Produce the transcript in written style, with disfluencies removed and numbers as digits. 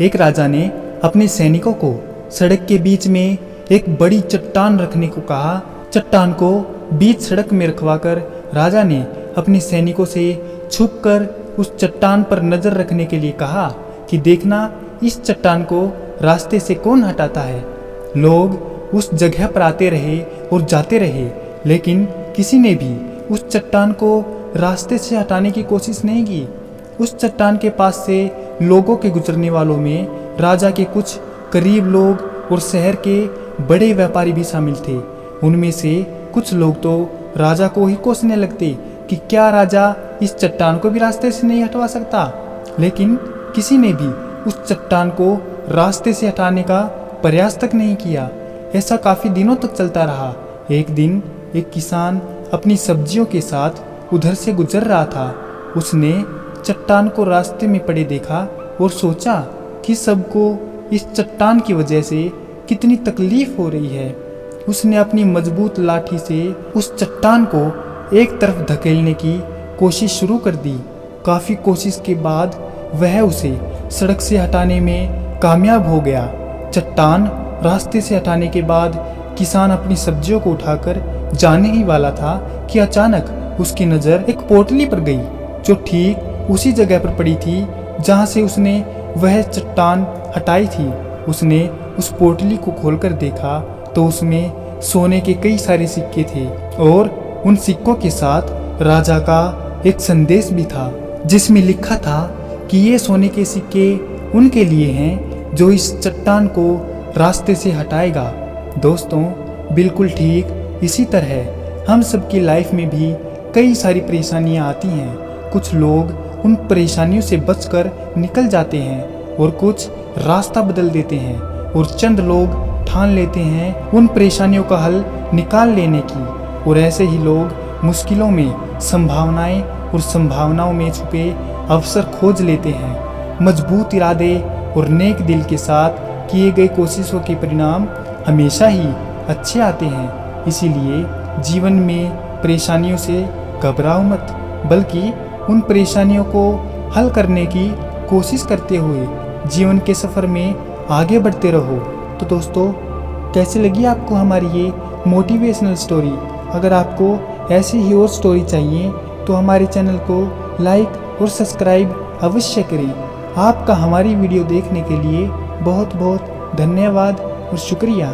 एक राजा ने अपने सैनिकों को सड़क के बीच में एक बड़ी चट्टान रखने को कहा। चट्टान को बीच सड़क में रखवाकर राजा ने अपने सैनिकों से छुपकर उस चट्टान पर नजर रखने के लिए कहा कि देखना इस चट्टान को रास्ते से कौन हटाता है। लोग उस जगह पर आते रहे और जाते रहे, लेकिन किसी ने भी उस चट्टान को रास्ते से हटाने की कोशिश नहीं की। उस चट्टान के पास से लोगों के गुजरने वालों में राजा के कुछ करीब लोग और शहर के बड़े व्यापारी भी शामिल थे। उनमें से कुछ लोग तो राजा को ही कोसने लगते कि क्या राजा इस चट्टान को भी रास्ते से नहीं हटवा सकता, लेकिन किसी ने भी उस चट्टान को रास्ते से हटाने का प्रयास तक नहीं किया। ऐसा काफ़ी दिनों तक चलता रहा। एक दिन एक किसान अपनी सब्जियों के साथ उधर से गुजर रहा था। उसने चट्टान को रास्ते में पड़े देखा और सोचा कि सबको इस चट्टान की वजह से कितनी तकलीफ हो रही है। उसने अपनी मजबूत लाठी से उस चट्टान को एक तरफ धकेलने की कोशिश शुरू कर दी। काफ़ी कोशिश के बाद वह उसे सड़क से हटाने में कामयाब हो गया। चट्टान रास्ते से हटाने के बाद किसान अपनी सब्जियों को उठाकर जाने ही वाला था कि अचानक उसकी नज़र एक पोटली पर गई, जो ठीक उसी जगह पर पड़ी थी जहां से उसने वह चट्टान हटाई थी। उसने उस पोटली को खोलकर देखा तो उसमें सोने के कई सारे सिक्के थे और उन सिक्कों के साथ राजा का एक संदेश भी था, जिसमें लिखा था कि ये सोने के सिक्के उनके लिए हैं जो इस चट्टान को रास्ते से हटाएगा। दोस्तों, बिल्कुल ठीक इसी तरह हम सबकी लाइफ में भी कई सारी परेशानियां आती हैं। कुछ लोग उन परेशानियों से बचकर निकल जाते हैं और कुछ रास्ता बदल देते हैं, और चंद लोग ठान लेते हैं उन परेशानियों का हल निकाल लेने की, और ऐसे ही लोग मुश्किलों में संभावनाएं और संभावनाओं में छुपे अवसर खोज लेते हैं। मजबूत इरादे और नेक दिल के साथ किए गए कोशिशों के परिणाम हमेशा ही अच्छे आते हैं। इसीलिए जीवन में परेशानियों से घबराओ मत, बल्कि उन परेशानियों को हल करने की कोशिश करते हुए जीवन के सफ़र में आगे बढ़ते रहो। तो दोस्तों, कैसी लगी आपको हमारी ये मोटिवेशनल स्टोरी? अगर आपको ऐसी ही और स्टोरी चाहिए तो हमारे चैनल को लाइक और सब्सक्राइब अवश्य करें। आपका हमारी वीडियो देखने के लिए बहुत बहुत धन्यवाद और शुक्रिया।